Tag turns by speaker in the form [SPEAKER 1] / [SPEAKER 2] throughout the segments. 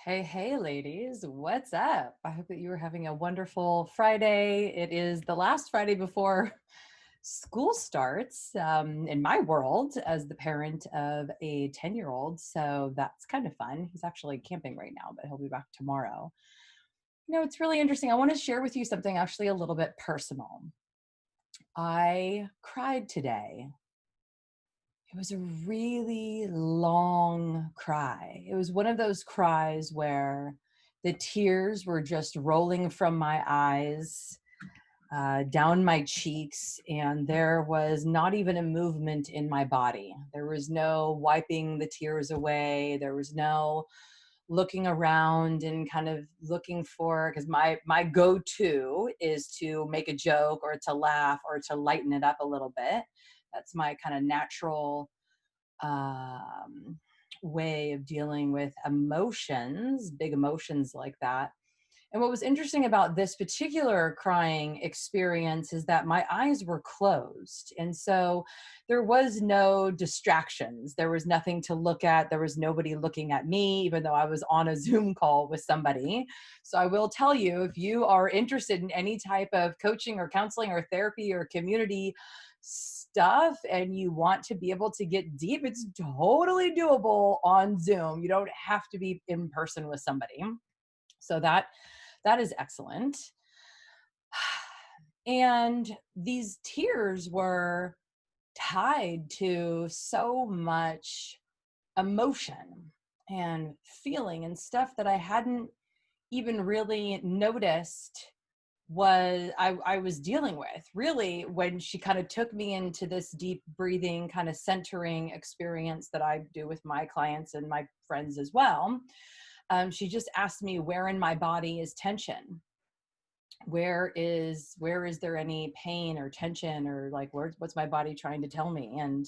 [SPEAKER 1] Hey, hey, ladies, what's up? I hope that you are having a wonderful Friday. It is the last Friday before school starts in my world as the parent of a 10-year-old. So that's kind of fun. He's actually camping right now, but he'll be back tomorrow. It's really interesting. I want to share with you something actually a little bit personal. I cried today. It was a really long cry. It was one of those cries where the tears were just rolling from my eyes, down my cheeks, and there was not even a movement in my body. There was no wiping the tears away. There was no looking around and kind of looking for, because my go-to is to make a joke or to laugh or to lighten it up a little bit. That's my kind of natural um, way of dealing with emotions, big emotions like that. And what was interesting about this particular crying experience is that my eyes were closed. And so there was no distractions. There was nothing to look at. There was nobody looking at me, even though I was on a Zoom call with somebody. So I will tell you, if you are interested in any type of coaching or counseling or therapy or community stuff and you want to be able to get deep, it's totally doable on Zoom. You don't have to be in person with somebody. So that is excellent. And these tears were tied to so much emotion and feeling and stuff that I hadn't even really noticed I was dealing with. Really, when she kind of took me into this deep breathing, kind of centering experience that I do with my clients and my friends as well, she just asked me, where in my body is tension? Where is there any pain or tension, or like what's my body trying to tell me? And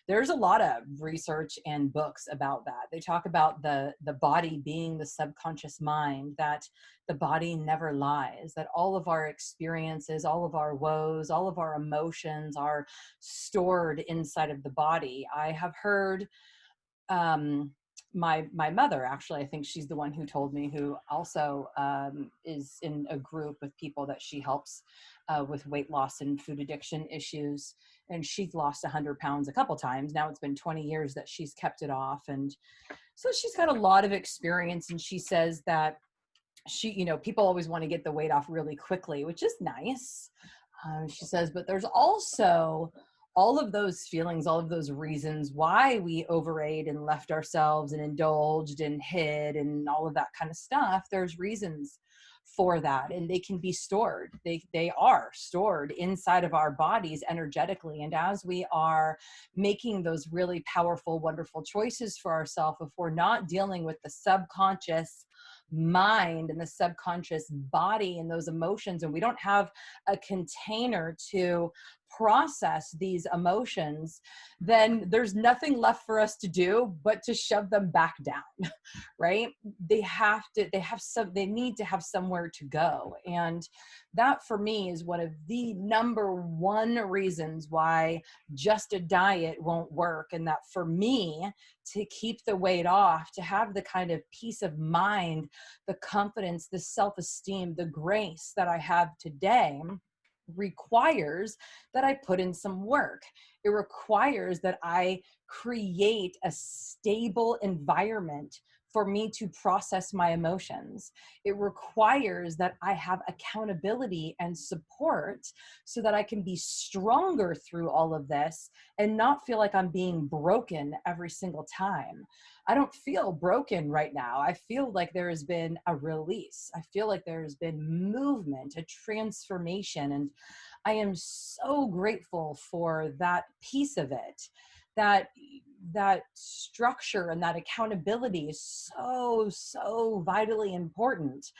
[SPEAKER 1] there's a lot of research and books about that. They talk about the body being the subconscious mind, that the body never lies, that all of our experiences, all of our woes, all of our emotions are stored inside of the body. I have heard my mother, actually, I think she's the one who told me, who also is in a group with people that she helps with weight loss and food addiction issues. And she's lost 100 pounds a couple times. Now it's been 20 years that she's kept it off. And so she's got a lot of experience. And she says that people always want to get the weight off really quickly, which is nice. She says, but there's also all of those feelings, all of those reasons why we overate and left ourselves and indulged and hid and all of that kind of stuff. There's reasons for that, and they can be stored. They are stored inside of our bodies energetically. And as we are making those really powerful, wonderful choices for ourselves, if we're not dealing with the subconscious mind and the subconscious body and those emotions, and we don't have a container to process these emotions, then there's nothing left for us to do but to shove them back down. Right? They need to have somewhere to go. And that for me is one of the number one reasons why just a diet won't work. And that for me, to keep the weight off, to have the kind of peace of mind, the confidence, the self-esteem, the grace that I have today, requires that I put in some work. It requires that I create a stable environment for me to process my emotions. It requires that I have accountability and support so that I can be stronger through all of this and not feel like I'm being broken every single time. I don't feel broken right now. I feel like there has been a release. I feel like there has been movement, a transformation. And I am so grateful for that piece of it, that structure and that accountability is so vitally important.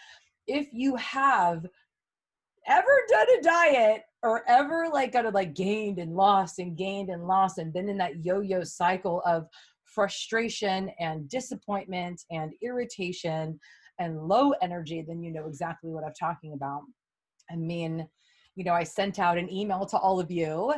[SPEAKER 1] If you have ever done a diet or ever gained and lost and gained and lost and been in that yo-yo cycle of frustration and disappointment and irritation and low energy, then you know exactly what I'm talking about. I mean, I sent out an email to all of you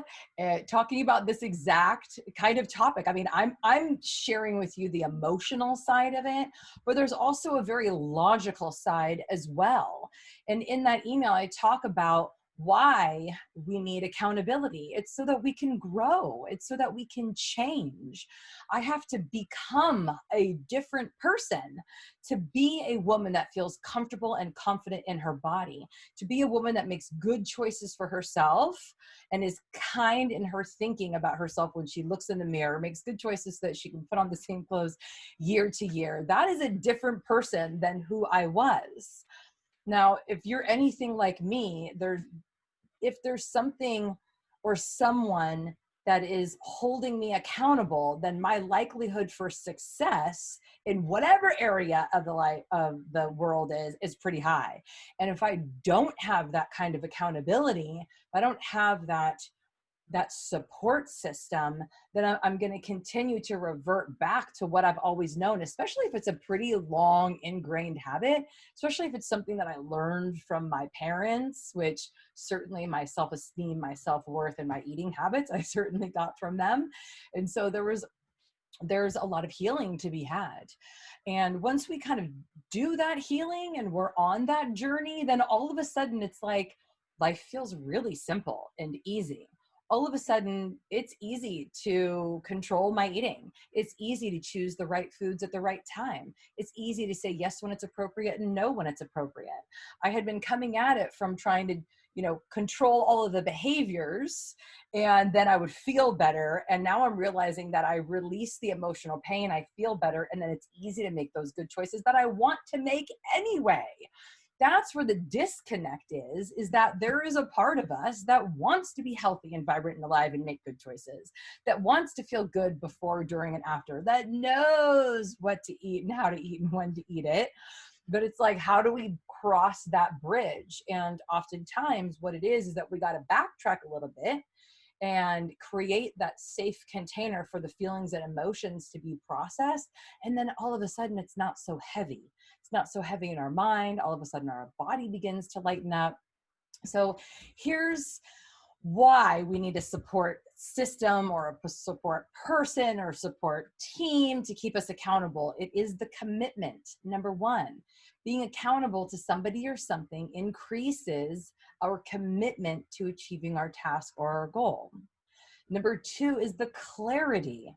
[SPEAKER 1] talking about this exact kind of topic. I mean, I'm sharing with you the emotional side of it, but there's also a very logical side as well. And in that email, I talk about why we need accountability. It's so that we can grow. It's so that we can change. I have to become a different person to be a woman that feels comfortable and confident in her body, to be a woman that makes good choices for herself and is kind in her thinking about herself when she looks in the mirror, makes good choices so that she can put on the same clothes year to year. That is a different person than who I was. Now, if you're anything like me, if there's something or someone that is holding me accountable, then my likelihood for success in whatever area of the world is pretty high. And if I don't have that kind of accountability, if I don't have that support system, then I'm going to continue to revert back to what I've always known, especially if it's a pretty long ingrained habit, especially if it's something that I learned from my parents, which certainly my self-esteem, my self-worth, and my eating habits, I certainly got from them. And so there's a lot of healing to be had. And once we kind of do that healing and we're on that journey, then all of a sudden it's like life feels really simple and easy. All of a sudden, it's easy to control my eating. It's easy to choose the right foods at the right time. It's easy to say yes when it's appropriate and no when it's appropriate. I had been coming at it from trying to, control all of the behaviors, and then I would feel better. And now I'm realizing that I release the emotional pain, I feel better, and then it's easy to make those good choices that I want to make anyway. That's where the disconnect is that there is a part of us that wants to be healthy and vibrant and alive and make good choices, that wants to feel good before, during, and after, that knows what to eat and how to eat and when to eat it. But it's like, how do we cross that bridge? And oftentimes what it is that we got to backtrack a little bit and create that safe container for the feelings and emotions to be processed. And then all of a sudden, it's not so heavy. It's not so heavy in our mind. All of a sudden, our body begins to lighten up. So here's why we need a support system or a support person or support team to keep us accountable. It is the commitment. Number one, being accountable to somebody or something increases our commitment to achieving our task or our goal. Number two is the clarity,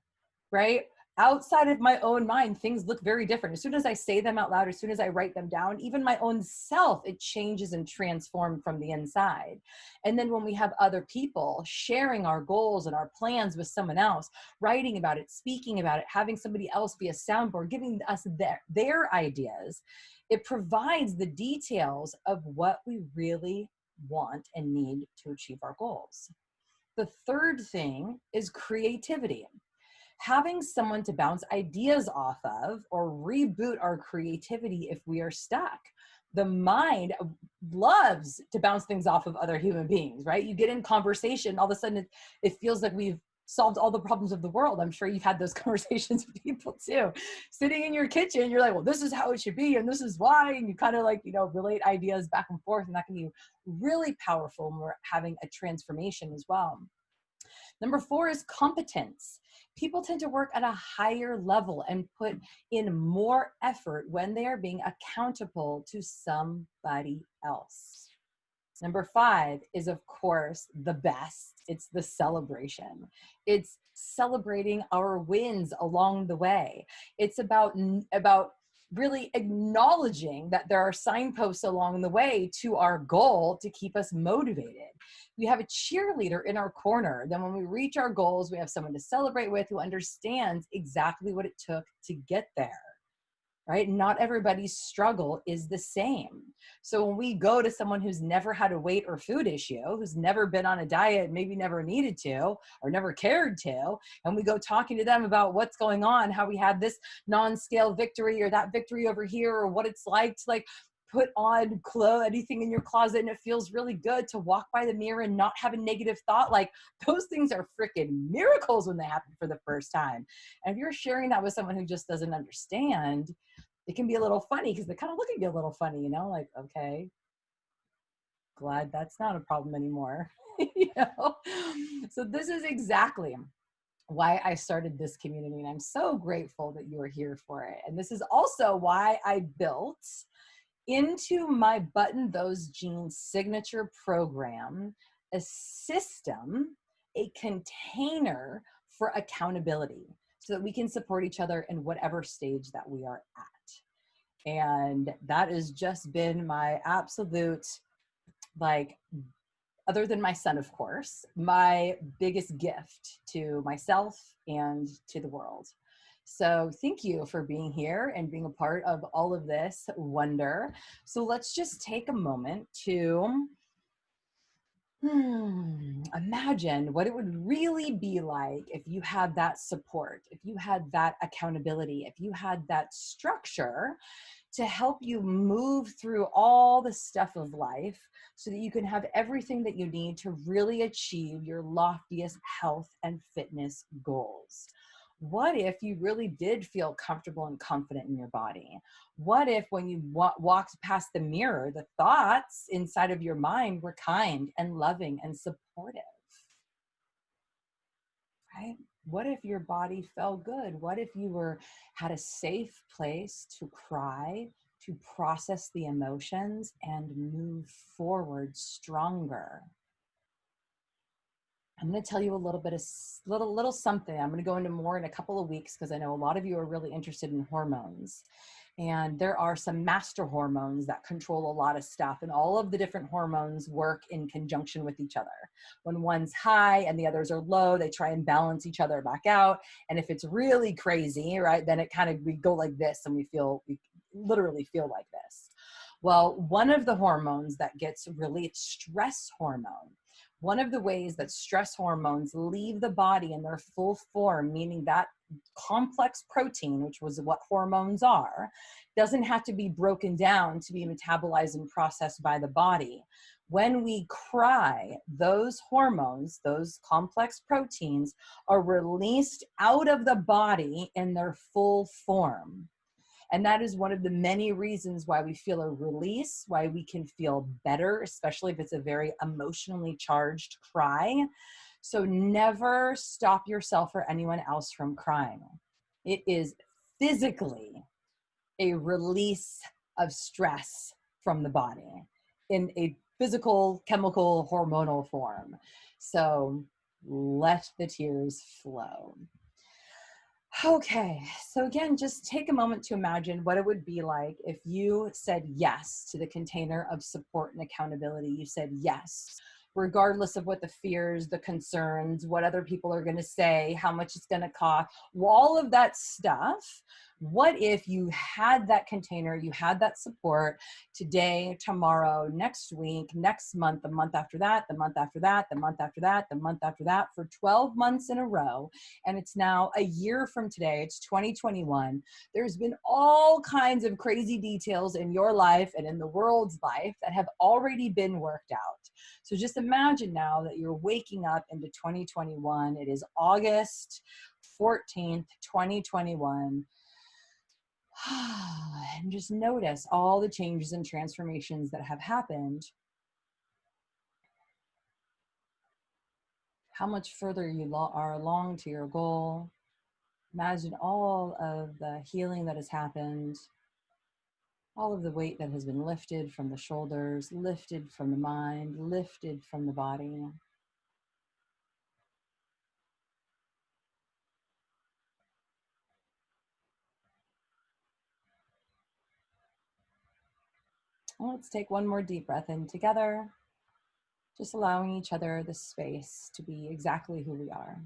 [SPEAKER 1] right? Outside of my own mind, things look very different. As soon as I say them out loud, as soon as I write them down, even my own self, it changes and transforms from the inside. And then when we have other people sharing our goals and our plans with someone else, writing about it, speaking about it, having somebody else be a soundboard, giving us their ideas, it provides the details of what we really want and need to achieve our goals. The third thing is creativity. Having someone to bounce ideas off of or reboot our creativity if we are stuck. The mind loves to bounce things off of other human beings, right? You get in conversation, all of a sudden it feels like we've solved all the problems of the world. I'm sure you've had those conversations with people too. Sitting in your kitchen, you're like, well, this is how it should be, and this is why. And you kind of like, relate ideas back and forth, and that can be really powerful when we're having a transformation as well. Number four is competence. People tend to work at a higher level and put in more effort when they are being accountable to somebody else. Number five is, of course, the best. It's the celebration. It's celebrating our wins along the way. It's about really acknowledging that there are signposts along the way to our goal to keep us motivated. We have a cheerleader in our corner. Then when we reach our goals, we have someone to celebrate with who understands exactly what it took to get there. Right? Not everybody's struggle is the same. So when we go to someone who's never had a weight or food issue, who's never been on a diet, maybe never needed to, or never cared to, and we go talking to them about what's going on, how we had this non-scale victory or that victory over here, or what it's like to put on anything in your closet and it feels really good to walk by the mirror and not have a negative thought. Those things are freaking miracles when they happen for the first time. And if you're sharing that with someone who just doesn't understand, it can be a little funny because they kind of look at you a little funny, okay. glad that's not a problem anymore. You know? So this is exactly why I started this community. And I'm so grateful that you are here for it. And this is also why I built into my Button Those Jeans signature program a system, a container for accountability so that we can support each other in whatever stage that we are at. And that has just been my absolute, like, other than my son, of course, my biggest gift to myself and to the world. So thank you for being here and being a part of all of this wonder. So let's just take a moment to imagine what it would really be like if you had that support, if you had that accountability, if you had that structure to help you move through all the stuff of life so that you can have everything that you need to really achieve your loftiest health and fitness goals. What if you really did feel comfortable and confident in your body? What if when you walked past the mirror, the thoughts inside of your mind were kind and loving and supportive, right? What if your body felt good? What if you had a safe place to cry, to process the emotions and move forward stronger? I'm going to tell you a little bit of little something. I'm going to go into more in a couple of weeks because I know a lot of you are really interested in hormones. And there are some master hormones that control a lot of stuff, and all of the different hormones work in conjunction with each other. When one's high and the others are low, they try and balance each other back out. And if it's really crazy, right, then it kind of, we go like this and we literally feel like this. Well, one of the hormones that gets released, stress hormone. One of the ways that stress hormones leave the body in their full form, meaning that complex protein, which was what hormones are, doesn't have to be broken down to be metabolized and processed by the body. When we cry, those hormones, those complex proteins, are released out of the body in their full form. And that is one of the many reasons why we feel a release, why we can feel better, especially if it's a very emotionally charged cry. So never stop yourself or anyone else from crying. It is physically a release of stress from the body in a physical, chemical, hormonal form. So let the tears flow. Okay, so again, just take a moment to imagine what it would be like if you said yes to the container of support and accountability. You said yes, regardless of what the fears, the concerns, what other people are going to say, how much it's going to cost, all of that stuff. What if you had that container, you had that support today, tomorrow, next week, next month, the month after that, the month after that, the month after that, the month after that, for 12 months in a row. And it's now a year from today, it's 2021. There's been all kinds of crazy details in your life and in the world's life that have already been worked out. So just imagine now that you're waking up into 2021. It is August 14th, 2021. And just notice all the changes and transformations that have happened. How much further you are along to your goal. Imagine all of the healing that has happened, all of the weight that has been lifted from the shoulders, lifted from the mind, lifted from the body. And let's take one more deep breath in together, just allowing each other the space to be exactly who we are.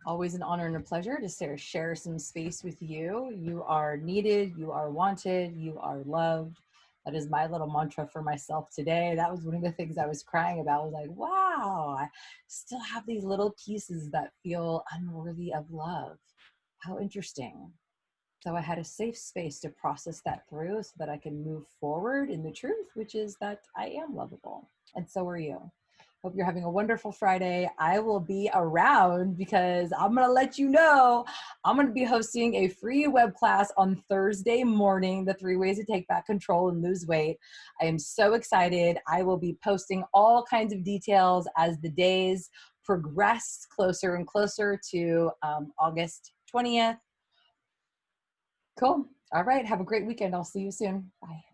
[SPEAKER 1] Always an honor and a pleasure to share some space with you. You are needed, you are wanted, you are loved. That is my little mantra for myself today. That was one of the things I was crying about. I was like, wow, I still have these little pieces that feel unworthy of love. How interesting. So I had a safe space to process that through so that I can move forward in the truth, which is that I am lovable. And so are you. Hope you're having a wonderful Friday. I will be around because I'm going to let you know I'm going to be hosting a free web class on Thursday morning, the 3 ways to take back control and lose weight. I am so excited. I will be posting all kinds of details as the days progress closer and closer to August 20th. Cool. All right. Have a great weekend. I'll see you soon. Bye.